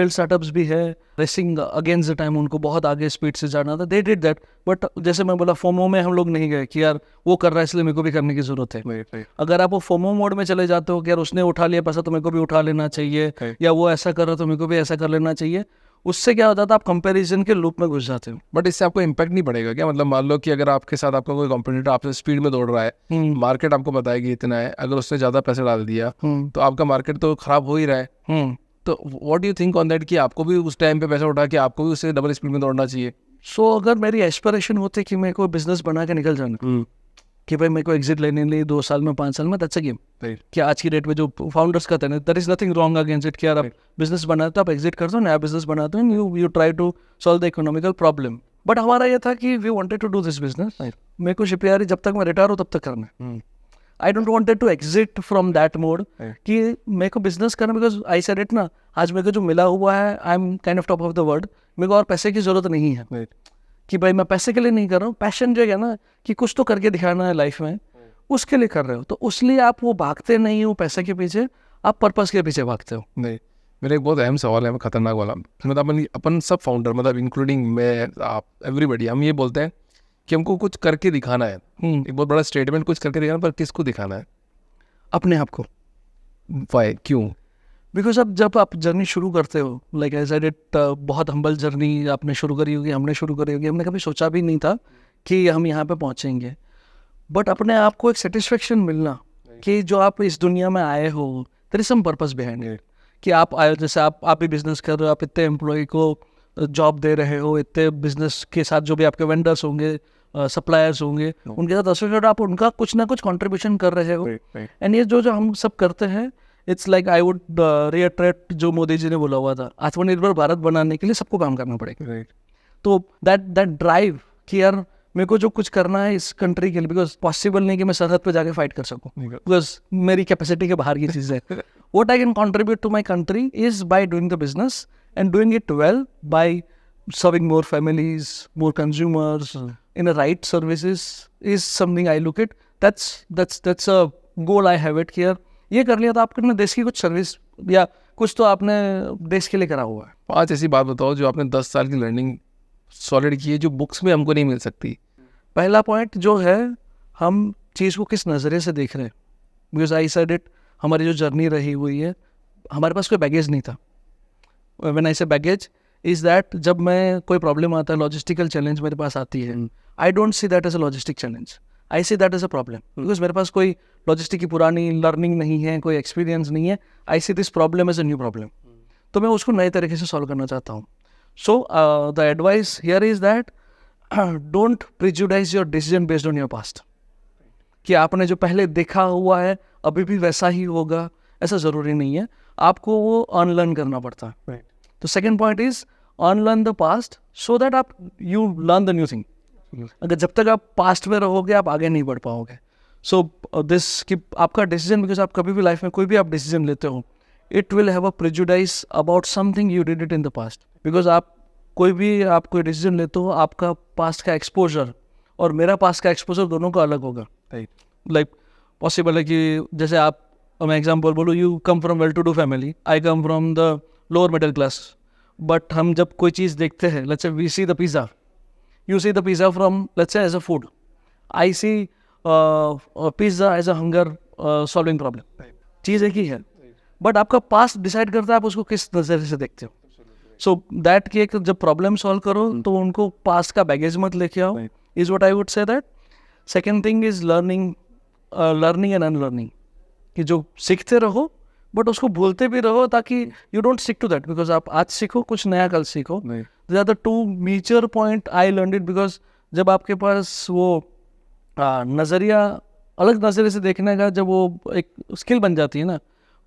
स्टार्टअप्स भी है. रेसिंग अगेंस्ट द टाइम, उनको बहुत आगे स्पीड से जाना था, दे डिड दैट. बट जैसे मैं बोला, फोमो में हम लोग नहीं गए कि यार वो कर रहा है इसलिए मेरे को भी करने की जरूरत है. अगर आप वो फोमो मोड में चले जाते हो कि यार उसने उठा लिया पैसा तो मेरे को भी उठा लेना चाहिए, या वो ऐसा कर रहा तो मेरे को भी ऐसा कर लेना चाहिए, उससे क्या होता था, आप कंपैरिजन के लूप में घुस जाते हो. बट इससे आपको इम्पैक्ट नहीं पड़ेगा क्या? मतलब मान लो कि अगर आपके साथ आपका कोई कॉम्पिटिटर आपसे स्पीड में दौड़ रहा है, मार्केट आपको पता है कि इतना है, अगर उसने ज़्यादा पैसे डाल दिया तो आपका मार्केट तो खराब हो ही रहा है. तो what do you think on that कि आपको भी उस टाइम पे पैसा उठा के आपको भी उससे डबल स्पीड में दौड़ना चाहिए? सो अगर मेरी एस्पिरेशन होती कि मेरे को बिजनेस बना के निकल जाना, कि भाई मेरे को एग्जिट लेने लिए 2 साल में 5 साल में, दैट्स अ गेम. क्या आज की डेट में जो फाउंडर्स कहते हैं, there is nothing wrong against it कि यार आप बिजनेस बनाते हो, आप एग्जिट करते हो, नया बिजनेस बनाते हो, you try to solve the economical problem. But हमारा ये था कि we wanted to do this business. मेरे को शिपयारी जब तक मैं रिटायर हूँ तब तक करना है. I don't wanted to exit from that mode कि मेरे को बिजनेस करना, बिकॉज आई सेड इट ना, आज मेरे को जो मिला हुआ है, I am kind of top of the world. मेरे को और पैसे की जरूरत नहीं है कि भाई मैं पैसे के लिए नहीं कर रहा हूँ. पैशन जो है ना कि कुछ तो करके दिखाना है लाइफ में, उसके लिए कर रहे हो. तो उसलिए आप वो भागते नहीं हो पैसे के पीछे, आप पर्पस के पीछे भागते हो. नहीं, मेरा एक बहुत अहम सवाल है, खतरनाक वाला. मतलब अपन सब फाउंडर, मतलब इंक्लूडिंग मैं, आप, एवरीबडी, हम ये बोलते हैं कि हमको कुछ करके दिखाना है. एक बहुत बड़ा स्टेटमेंट, कुछ करके दिखाना, पर किसको दिखाना है? अपने आप को. वाई, क्यों? बिकॉज अब जब आप जर्नी शुरू करते हो, लाइक आई सेड इट, बहुत हम्बल जर्नी आपने शुरू करी होगी, हमने शुरू करी होगी. हमने कभी सोचा भी नहीं था कि हम यहाँ पे पहुँचेंगे, बट अपने आप को एक सेटिस्फेक्शन मिलना कि जो आप इस दुनिया में आए हो there is some purpose behind it, कि आप आए, जैसे आप भी बिजनेस कर रहे हो, आप इतने एम्प्लॉय को जॉब दे रहे हो, इतने बिजनेस के साथ जो भी आपके वेंडर्स होंगे, सप्लायर्स होंगे, उनके साथ एसोसिएट, आप उनका कुछ ना कुछ कंट्रीब्यूशन कर रहे हो। एंड ये जो हम सब करते हैं, it's like I would reiterate जो मोदी जी ने बोला हुआ था, आत्मनिर्भर भारत बनाने के लिए सबको काम करना पड़ेगा। तो दैट ड्राइव कि यार मेरे को जो कुछ करना है इस कंट्री के लिए, बिकॉज पॉसिबल नहीं कि मैं सरहद पे जाके फाइट कर सकूं, बिकॉज मेरी कैपेसिटी के बाहर की चीज़ है। What I can contribute to my country is by doing the business and doing it well, by serving more families, more consumers, in a right services is something I look at. That's a goal I have it here. ये कर लिया तो आपने देश की कुछ सर्विस या कुछ तो आपने देश के लिए करा हुआ है। 5 ऐसी बात बताओ जो आपने 10 साल की लर्निंग सॉलिड की है, जो बुक्स में हमको नहीं मिल सकती। पहला पॉइंट जो है, हम चीज़ को किस नज़रिए से देख रहे हैं, बिकॉज आई सेड इट, हमारी जो जर्नी रही हुई है, हमारे पास कोई बैगेज नहीं था। व्हेन आई से बैगेज इज दैट, जब मैं कोई प्रॉब्लम आता है, लॉजिस्टिकल चैलेंज मेरे पास आती है, I don't see that as a logistic challenge, I see that as a problem, because मेरे पास कोई लॉजिस्टिक की पुरानी लर्निंग नहीं है, कोई एक्सपीरियंस नहीं है। I see this problem as a new problem, तो मैं उसको नए तरीके से सॉल्व करना चाहता हूँ। So the advice here is that don't prejudice your decision based on your past, कि आपने जो पहले देखा हुआ है अभी भी वैसा ही होगा, ऐसा ज़रूरी नहीं है, आपको वो अनलर्न करना पड़ता है। तो second point is unlearn the past so that आप you learn the new thing. अगर जब तक आप पास्ट में रहोगे आप आगे नहीं बढ़ पाओगे। सो दिस कि आपका डिसीजन, बिकॉज आप कभी भी लाइफ में कोई भी आप डिसीजन लेते हो, it will have a prejudice about something you did it in the past, because आप कोई डिसीजन लेते हो, आपका पास्ट का एक्सपोजर और मेरा पास्ट का एक्सपोजर दोनों का अलग होगा। लाइक पॉसिबल है कि जैसे आप, मैं एग्जाम्पल बोलूँ, you come from well to do family, I come from the lower middle class, but हम जब कोई चीज़ देखते हैं, let's say we see the pizza, you see the pizza from, let's say, as a food, I see pizza as a hunger solving problem, चीज़ एक ही है, बट आपका पास्ट डिसाइड करता है आप उसको किस नज़रिए से देखते हो। सो दैट कि एक जब प्रॉब्लम सॉल्व करो तो उनको पास्ट का बैगेज मत लेके आओ, is what I would say that. Second thing is learning and unlearning, कि जो सीखते रहो बट उसको भूलते भी रहो, ताकि you don't stick to that, because आप आज सीखो कुछ नया, कल सीखो। These are the two major point I learned it, because जब आपके पास वो नज़रिया अलग नज़रिए से देखने का, जब वो एक स्किल बन जाती है ना,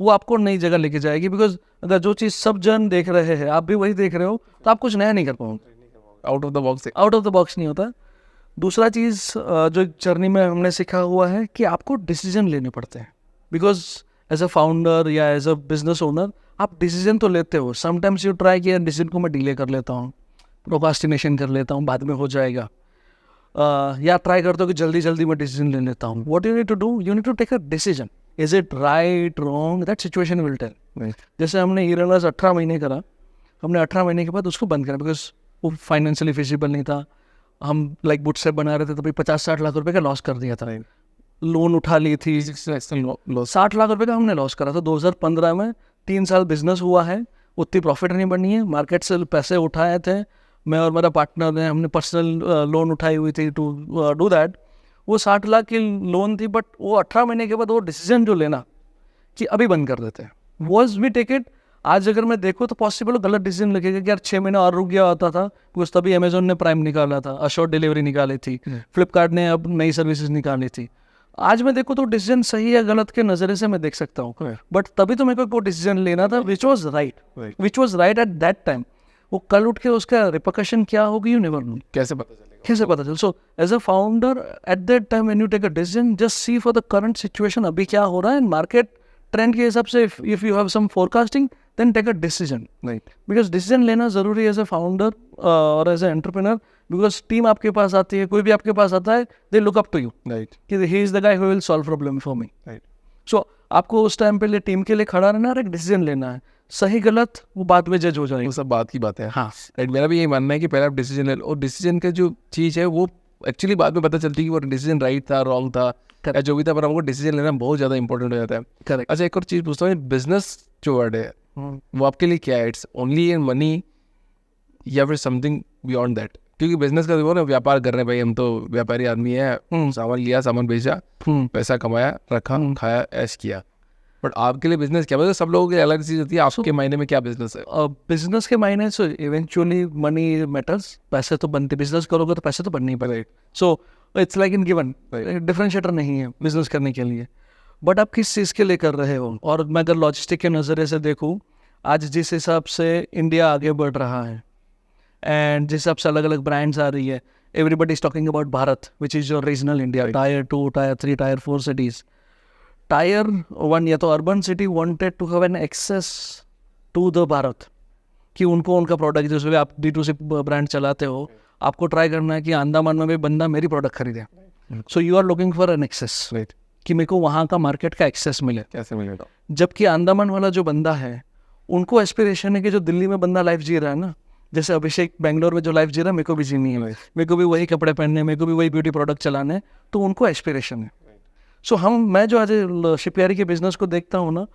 वो आपको नई जगह लेके जाएगी। बिकॉज अगर जो चीज़ सब जन देख रहे हैं आप भी वही देख रहे हो, तो आप कुछ नया नहीं कर पाओगे, आउट ऑफ द बॉक्स नहीं होता। दूसरा चीज़ जो जर्नी में हमने सीखा हुआ है कि आपको डिसीजन लेने पड़ते हैं, बिकॉज एज अ फाउंडर या एज अ बिजनेस ओनर आप डिसीजन तो लेते हो, समटाइम्स यू ट्राई कि डिसीजन को मैं डिले कर लेता हूँ, प्रोकास्टिनेशन कर लेता हूँ, बाद में हो जाएगा, या ट्राई करता हूँ कि जल्दी जल्दी मैं डिसीजन ले लेता हूँ। What you need to do, you need to take a decision, is it right wrong, that situation will tell. जैसे हमने ईरनर्स 18 महीने करा, हमने 18 महीने के बाद उसको बंद करा, बिकॉज वो फाइनेंशियली फिजिबल नहीं था। हम लाइक बुटस्टेप बना रहे थे, तो भाई 50-60 लाख रुपए का लॉस कर दिया था, लोन उठा ली थी, 60 लाख रुपए का हमने लॉस करा था। 2015 में 3 साल बिजनेस हुआ है, उतनी प्रॉफिट नहीं बनी है, मार्केट से पैसे उठाए थे, मैं और मेरा पार्टनर ने, हमने पर्सनल लोन उठाई हुई थी टू डू दैट। वो 60 लाख की लोन थी, बट वो 18 महीने के बाद वो डिसीजन जो लेना कि अभी बंद कर देते हैं, वॉज वी टेक इट। आज अगर मैं देखूँ तो पॉसिबल गलत डिसीजन लगेगा कि यार 6 महीना और रुक गया होता था, बिकॉज तभी अमेजोन ने प्राइम निकाला था, अश्योर्ड डिलीवरी निकाली थी, फ्लिपकार्ट ने अब नई सर्विसेज निकाली थी। आज मैं देखूँ तो डिसीजन सही या गलत के नज़रिए से मैं देख सकता हूँ, बट तभी तो मेरे को डिसीजन लेना था which was right eight that time. वो कल उठ के उसका रिपरकशन क्या होगी, यू नेवर नो, कैसे पता चल। So as a founder at that time when you take a decision, just see for the current situation, अभी क्या हो रहा है मार्केट ट्रेंड के हिसाब से, if you have some forecasting then take a decision, because decision लेना जरूरी है एज अ फाउंडर और as a entrepreneur, because team आपके पास आती है, कोई भी आपके पास आता है, they look up to you कि he is the guy who will solve problem for me. So आपको उस टाइम पे टीम के लिए खड़ा रहना और एक डिसीजन लेना है, सही गलत वो बाद में जज हो जाएगी, वो सब बात की बात है। हाँ राइट, मेरा भी यही मानना है कि पहले आप डिसीजन ले लो, और डिसीजन का जो चीज़ है वो एक्चुअली बाद में पता चलती है कि वो डिसीजन राइट था, रॉन्ग था, या जो भी था, पर हमको डिसीजन लेना बहुत ज़्यादा इंपॉर्टेंट हो जाता है। करेक्ट। अच्छा, एक और चीज़ पूछता हूँ, बिजनेस जो वर्ड है वो आपके लिए क्या है? इट्स ओनली इन मनी या फिर समथिंग बियॉन्ड दैट? क्योंकि बिजनेस का देखो ना, व्यापार कर रहे हैं भाई, हम तो व्यापारी आदमी है, सामान लिया, सामान बेचा, पैसा कमाया, रखा, खाया, ऐश किया। बट आपके लिए बिजनेस क्या, मतलब सब लोगों की अलग चीज होती है, आपके मायने में क्या बिजनेस है? बिजनेस के मायने से इवेंचुअली मनी मैटर्स, पैसे तो बनते, बिजनेस करोगे तो पैसे तो बनने ही पड़ेगा। So it's like in given, differentiator नहीं है बिजनेस करने के लिए। बट आप किस चीज़ के लिए कर रहे हो? और मैं अगर लॉजिस्टिक के नज़रिए से देखूँ, आज जिस हिसाब से इंडिया आगे बढ़ रहा है एंड जिस हिसाब से अलग अलग ब्रांड्स आ रही है, everybody is talking about Bharat which is your regional India, tier 2, tier 3, tier 4 cities. Tier 1 या तो urban city wanted to have an access to the Bharat, कि उनको उनका प्रोडक्ट, जैसे आप D2C ब्रांड चलाते हो, आपको ट्राई करना है कि अंडमान में भी बंदा मेरी प्रोडक्ट खरीदे। So you are looking for an access, कि मेरे को वहाँ का मार्केट का एक्सेस मिले। कैसे मिलेगा? जबकि अंडमान वाला जो बंदा है, उनको एस्पिरेशन है कि जो दिल्ली में बंदा लाइफ जी रहा है ना, जैसे अभिषेक बेंगलोर में जो लाइफ जी रहा है, मेरे को भी जीनी है, मेरे को भी वही कपड़े पहनने, मेरे को भी वही ब्यूटी प्रोडक्ट चलाने हैं, तो उनको एस्पिरेशन है। सो मैं जो आज शिपयार्डी के बिजनेस को देखता हूँ ना,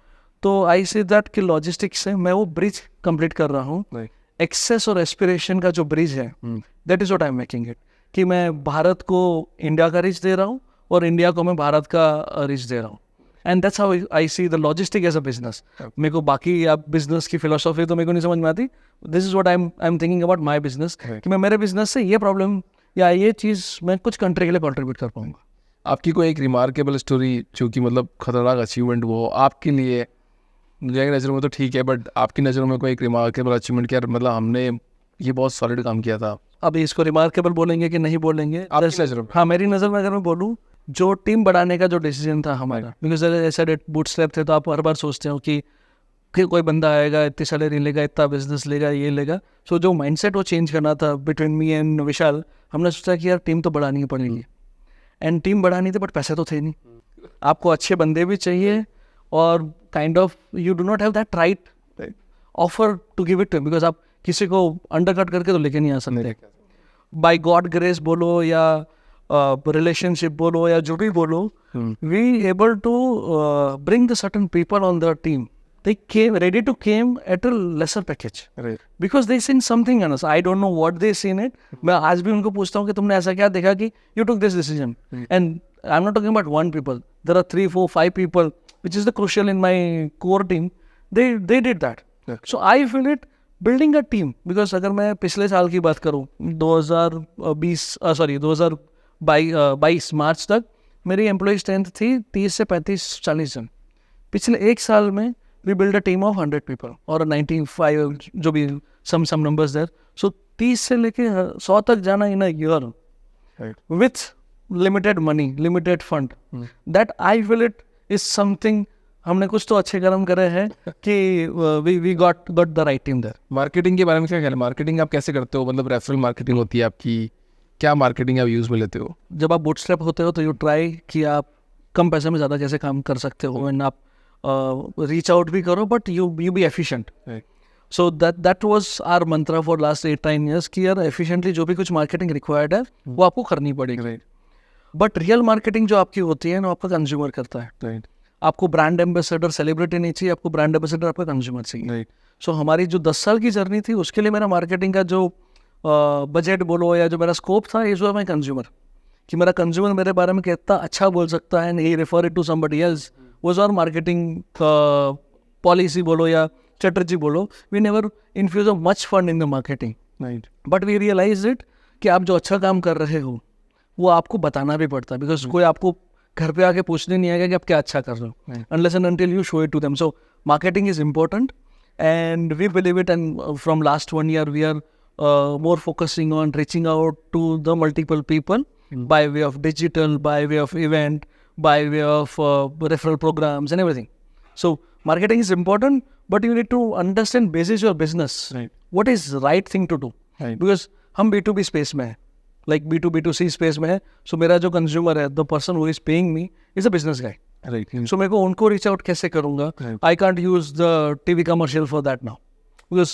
तो आई सी दैट कि लॉजिस्टिक्स से मैं वो ब्रिज कंप्लीट कर रहा हूँ। एक्सेस और एस्पिरेशन का जो ब्रिज है, that is what I am making it, कि मैं भारत को इंडिया का रिच दे रहा हूँ और इंडिया को मैं भारत का रिच दे रहा हूँ। And that's how I see the logistic as a business. मेरे को बाकी आप बिजनेस की फिलोसॉफी तो मेरे को नहीं समझ में आती। This is what I am thinking about my business, कि मैं मेरे बिजनेस से ये प्रॉब्लम या ये चीज़ मैं कुछ कंट्री के लिए कॉन्ट्रीब्यूट कर पाऊंगा। आपकी कोई एक रिमार्केबल स्टोरी जो कि मतलब खतरनाक अचीवमेंट वो आपके लिए, मुझे नज़रों में तो ठीक है, बट आपकी नज़रों में कोई एक रिमार्केबल अचीवमेंट क्या, मतलब हमने ये बहुत सॉलिड काम किया था? अब इसको रिमार्केबल बोलेंगे कि नहीं बोलेंगे, आपकी नज़रों में? हाँ, मेरी नज़र में अगर मैं बोलूँ, जो टीम बढ़ाने का जो डिसीजन था हमारा, बिकॉज ऐसे बूटस्ट्रैप थे, तो आप हर बार सोचते हो कि कोई बंदा आएगा, इतनी सैलरी लेगा, इतना बिजनेस लेगा, ये लेगा। सो जो माइंडसेट वो चेंज करना था बिटवीन मी एंड विशाल, हमने सोचा कि यार टीम तो बढ़ानी पड़ेगी। एंड टीम बढ़ानी थी, बट पैसे तो थे नहीं। आपको अच्छे बंदे भी चाहिए, और kind of you do not have that right offer to give it to, because आप किसी को अंडरकट करके तो लेके नहीं आ सकते। बाय गॉड ग्रेस बोलो या रिलेशनशिप बोलो या जो भी बोलो, we able to bring the certain people on the team. They came ready to came at a lesser package, Right. because they seen something in us. I don't know what they seen it. मैं आज भी उनको पूछता हूँ कि तुमने ऐसा क्या देखा कि you took this decision. And I'm not talking about one people. There are 3, 4, 5 people, which is the crucial in my core team. They did that. So I feel it building a team, because अगर मैं पिछले साल की बात करूँ 2022 मार्च तक मेरी एम्प्लॉय स्ट्रेंथ थी 30 से 35-40 जन. पिछले एक साल में we build a team of 100 people or a 95, जो भी some numbers there. So 30 से लेके 100 तक जाना in a year, Right. with limited money, limited fund. That I feel it is something. हमने कुछ तो अच्छे कर्म करे हैं कि we got the right team there. Marketing के बारे में क्या ख्याल है? मार्केटिंग आप कैसे करते हो? मतलब रेफरल मार्केटिंग होती है आपकी, क्या मार्केटिंग आप यूज़ में लेते हो? जब आप बूटस्ट्रैप होते हो तो यू ट्राई कि आप कम पैसे में ज़्यादा कैसे काम कर सकते हो, एंड आप रीच आउट भी करो, but you be efficient. So that was our mantra for last 8-9 years कि यार एफिशिएंटली जो भी कुछ मार्केटिंग रिक्वायर्ड है वो आपको करनी पड़ेगी. बट रियल मार्केटिंग जो आपकी होती है ना, आपका कंज्यूमर करता है. आपको ब्रांड एम्बेसडर सेलिब्रिटी नहीं चाहिए, आपको ब्रांड एम्बेसडर आपका कंज्यूमर चाहिए. सो हमारी जो 10 साल की जर्नी थी, उसके लिए मेरा मार्केटिंग का जो बजट बोलो या जो मेरा स्कोप था, इज माई कंज्यूमर, कि मेरा कंज्यूमर मेरे बारे में कितना अच्छा बोल सकता है, and he refer it to somebody else. was our marketing policy बोलो या strategy बोलो. We never infuse of much fund in the marketing. Right. But we realized it कि आप जो अच्छा काम कर रहे हो वो आपको बताना भी पड़ता है, because कोई आपको घर पे आके पूछने नहीं आएगा कि आप क्या अच्छा कर रहे हो, unless and until you show it to them. So marketing is important, and we believe it, and from last 1 year we are more focusing on reaching out to the multiple people by way of digital, by way of event, by way of referral programs and everything. So marketing is important, but you need to understand basis your business. Right. What is right thing to do? Right. Because हम B2B space में है, like B2B2C space में है. So मेरा जो consumer है, the person who is paying me is a business guy. Right. So मेरे को उनको reach out कैसे करूँगा? Right. I can't use the TV commercial for that now, because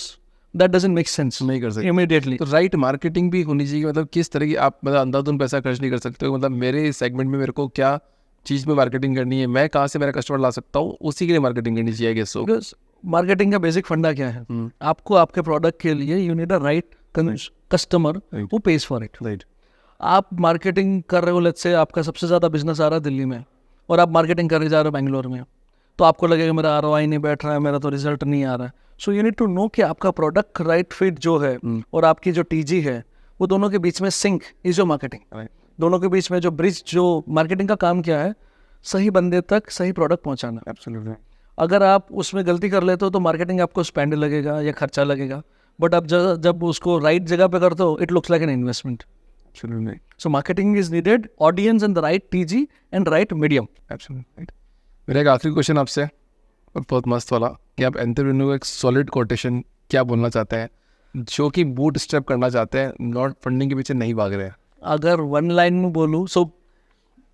that doesn't make sense. नहीं कर सकते immediately. तो राइट मार्केटिंग भी होनी चाहिए. मतलब किस तरह की आप, मतलब अंधाधुन पैसा खर्च नहीं कर सकते हो. मतलब मेरे सेगमेंट में मेरे को क्या चीज़ में मार्केटिंग करनी है, मैं कहाँ से मेरा कस्टमर ला सकता हूँ, उसी के लिए मार्केटिंग करनी चाहिए. गेस Because मार्केटिंग का बेसिक फंडा क्या है? आपको आपके प्रोडक्ट के लिए you need a right customer who page for it. Right. आप मार्केटिंग कर रहे हो, लेट्स से आपका सबसे ज़्यादा बिजनेस आ रहा है दिल्ली में और आप मार्केटिंग करने जा रहे हो बैंगलोर में, तो आपको लगेगा मेरा आरओआई नहीं बैठ रहा है, मेरा तो रिजल्ट नहीं आ रहा है। So you need to know कि आपका प्रोडक्ट राइट फिट जो है और आपकी जो टीजी है वो दोनों के बीच में सिंक इज योर मार्केटिंग। दोनों के बीच में जो ब्रिज, जो मार्केटिंग का काम क्या है, सही बंदे तक सही प्रोडक्ट पहुंचाना। एब्सोल्युटली। अगर आप उसमें गलती कर लेते हो तो मार्केटिंग आपको स्पेंड लगेगा या खर्चा लगेगा, बट आप जब उसको राइट जगह पे करते हो it looks like an investment. Absolutely. So marketing is needed, audience and the right TG and right medium. Absolutely. मेरा एक आखिरी क्वेश्चन आपसे, और बहुत मस्त वाला, कि आप एंटरप्रेन्योर को एक सॉलिड कोटेशन क्या बोलना चाहते हैं जो कि बूट स्टेप करना चाहते हैं, नॉट फंडिंग के पीछे नहीं भाग रहे हैं? अगर वन लाइन में बोलूँ,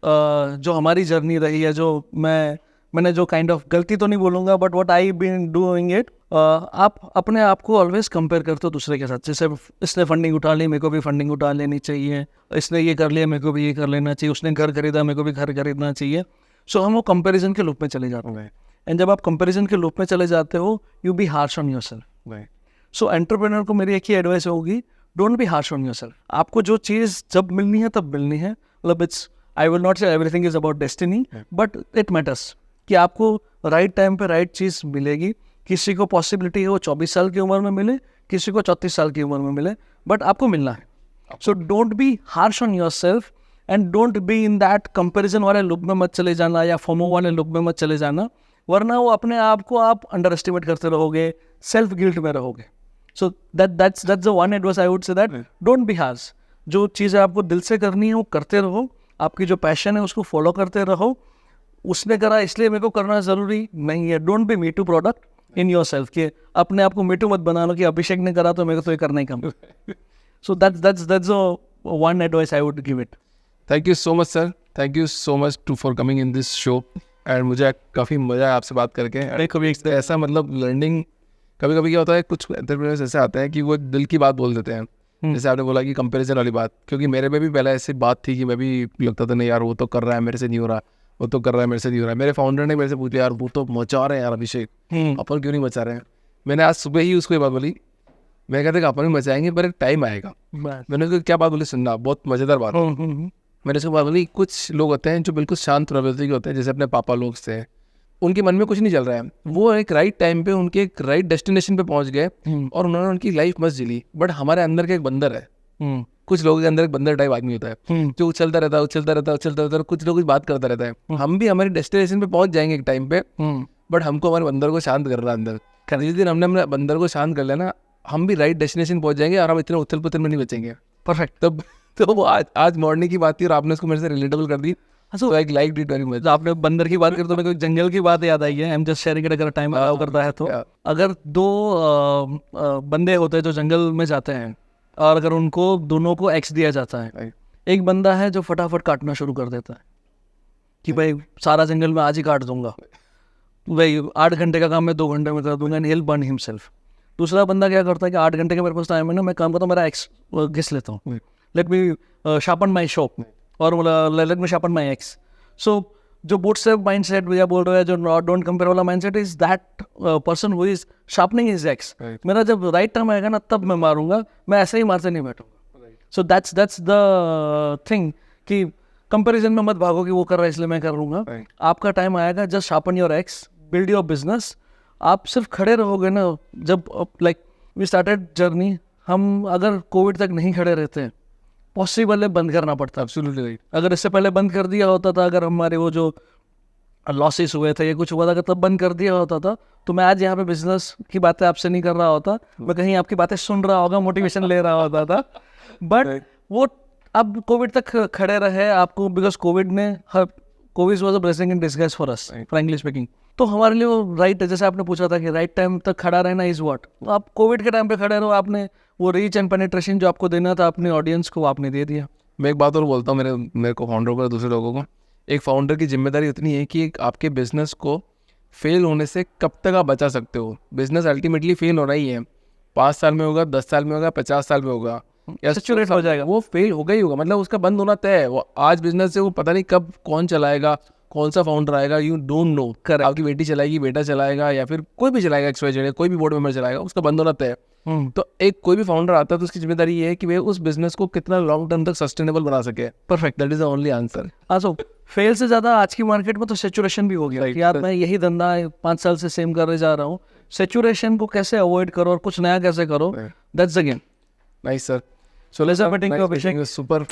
जो हमारी जर्नी रही है, जो मैंने जो काइंड ऑफ गलती तो नहीं बोलूँगा, but what I been doing it, आप अपने आप को ऑलवेज कंपेयर करते हो दूसरे के साथ। जैसे इसने फंडिंग उठा ली, मेरे को भी फंडिंग उठा लेनी चाहिए, इसने ये कर लिया, मेरे को भी ये कर लेना चाहिए, उसने घर खरीदा, मेरे को भी घर खरीदना चाहिए। सो हम वो कंपैरिजन के लूप में चले जाते हैं, एंड जब आप कंपैरिजन के लूप में चले जाते हो you B harsh on yourself. So entrepreneur को मेरी एक ही एडवाइस होगी, don't be harsh on yourself. आपको जो चीज़ जब मिलनी है तब मिलनी है। मतलब इट्स, आई विल नॉट से everything is about destiny, but it matters कि आपको राइट टाइम पे राइट चीज़ मिलेगी। किसी को पॉसिबिलिटी है वो 24 साल की उम्र में मिले, किसी को 34 साल की उम्र में मिले, बट आपको मिलना है। So don't be harsh on your self and don't be in that comparison वाले लुक में मत चले जाना या फोमो वाले लुक में मत चले जाना, वरना वो अपने आप को आप अंडर एस्टिमेट करते रहोगे, सेल्फ गिल्ट में रहोगे। So that's the one advice I would say, that don't be harsh. जो चीज़ें आपको दिल से करनी है वो करते रहो, आपकी जो पैशन है उसको फॉलो करते रहो। उसने करा इसलिए मेरे को करना ज़रूरी नहीं है। Don't be me to product in yourself, कि अपने आप को मीटू मत बना लो कि अभिषेक ने करा तो मेरे को तो ये करना ही कम। So that's one advice I would give it. Thank you so much sir, thank you so much too for coming in this show, and मुझे काफ़ी मज़ा आया आपसे बात करके। कभी ऐसा मतलब लर्निंग, कभी कभी क्या होता है, कुछ एंटरप्रेन्योर्स ऐसे आते हैं कि वो दिल की बात बोल देते हैं, जैसे आपने बोला कि कंपैरिजन वाली बात, क्योंकि मेरे में भी पहले ऐसी बात थी कि मैं भी लगता था नहीं यार वो तो कर रहा है मेरे से नहीं हो रहा, वो तो कर रहा है मेरे से नहीं हो रहा है। मेरे फाउंडर ने मेरे से पूछा यार वो तो मचा रहे हैं यार अभिषेक, अपन क्यों नहीं मचा रहे हैं? मैंने आज सुबह ही उसको ये बात बोली, मैं कहते कि अपन भी मचाएंगे पर एक टाइम आएगा। मैंने उसको क्या बात बोली सुनना, बहुत मज़ेदार बात। मैंने उसको बात बोली, कुछ लोग होते हैं जो बिल्कुल शांत प्रवृत्ति के होते हैं, जैसे अपने पापा लोग से, उनके मन में कुछ नहीं चल रहा है, वो एक राइट टाइम पे उनके एक राइट डेस्टिनेशन पे पहुंच गए और उन्होंने उनकी लाइफ मस्त जिली। बट हमारे अंदर का एक बंदर है, कुछ लोगों के अंदर एक बंदर टाइप आदमी होता है जो उछलता रहता है, कुछ लोग कुछ बात करता रहता है। हम भी हमारी डेस्टिनेशन पे पहुंच जाएंगे एक टाइम पे, बट हमको हमारे बंदर को शांत करना है अंदर। जिस दिन हमने अपने बंदर को शांत कर लेना, हम भी राइट डेस्टिनेशन पहुंच जाएंगे और हम इतने उथल पुथल में नहीं बचेंगे। परफेक्ट। तब तो वो आज मॉर्निंग की बात थी और आपने उसको मेरे से रिलेटेबल कर दी, so I like it very much. आपने बंदर की बात कर तो मेरे को एक जंगल की बात याद आई है। I am just sharing it, अगर टाइम अलाउ करता है तो। अगर दो बंदे होते हैं जो जंगल में जाते हैं और अगर उनको दोनों को एक्स दिया जाता है, एक बंदा है जो फटाफट काटना शुरू कर देता है कि भाई सारा जंगल में आज ही काट दूंगा, भाई 8 घंटे का काम मैं 2 घंटे में कर दूंगा, and he will burn himself. दूसरा बंदा क्या करता है कि 8 घंटे के मेरे पास टाइम है ना, मैं काम करता हूँ, मेरा एक्स घिस लेता हूँ, let me sharpen my shop और लेट मी शार्पन माई एक्स। सो जो बूटस्ट्रैप माइंडसेट भैया बोल रहे हैं, जो डोंट कंपेयर वाला mindset, is that person who is sharpening his ex. मेरा जब राइट टाइम आएगा ना तब मैं मारूंगा, मैं ऐसे ही मारते नहीं बैठूंगा। सो दैट्स द थिंग कि कंपैरिजन में मत भागो कि वो कर रहा है इसलिए मैं कर लूँगा। आपका टाइम आएगा, just sharpen your x, build your business. आप सिर्फ खड़े रहोगे ना, जब लाइक वी स्टार्टेड जर्नी, हम अगर कोविड तक नहीं खड़े रहते, पॉसिबल है बंद करना पड़ता। Absolutely right. अगर इससे पहले बंद कर दिया होता था, अगर हमारे वो जो लॉसेस हुए थे या कुछ हुआ था, अगर तब बंद कर दिया होता था, तो मैं आज यहाँ पे बिजनेस की बातें आपसे नहीं कर रहा होता, मैं कहीं आपकी बातें सुन रहा होगा, मोटिवेशन ले रहा होता था। बट वो अब कोविड तक खड़े रहे आपको, because Covid was a blessing in disguise for us, frankly speaking. तो हमारे लिए वो राइट है, जैसे आपने पूछा था कि राइट टाइम तक खड़ा रहना इज व्हाट। आप कोविड के टाइम पे खड़े रहो, आपने वो रीच एंड पेनिट्रेशन जो आपको देना था अपने ऑडियंस को, आपने दे दिया। मैं एक बात और बोलता हूँ मेरे को फाउंडर को, दूसरे लोगों को, एक फाउंडर की जिम्मेदारी इतनी है कि आपके बिजनेस को फेल होने से कब तक आप बचा सकते हो। बिजनेस अल्टीमेटली फेल होना ही है, 5 साल में होगा, 10 साल में होगा, 50 साल में होगा, या सैचुरेट हो जाएगा, वो फेल होगा ही होगा। मतलब उसका बंद होना तय है। वो आज बिजनेस से वो पता नहीं कब कौन चलाएगा, कौन सा फाउंडर आएगा, यू डोंट नो। आपकी बेटी चलाएगी, बेटा चलाएगा, या फिर कोई भी चलाएगा, XYZ कोई भी बोर्ड मेंबर चलाएगा, उसका बंद होना तय है। तो एक कोई भी फाउंडर आता है तो उसकी जिम्मेदारी ये है कि वे उस बिजनेस को कितना लॉन्ग टर्म तक सस्टेनेबल बना सके। Perfect. That is the only answer. हाँ, सो फेल से ज्यादा आज की मार्केट में तो सेचुरेशन भी हो गया Right. कि यार मैं यही धंधा 5 साल से सेम कर रहे जा रहा हूँ। सेचुरेशन को कैसे अवॉइड करो और कुछ नया कैसे करो, that's the game. Nice sir. So let's have a meeting, Abhishek. Super.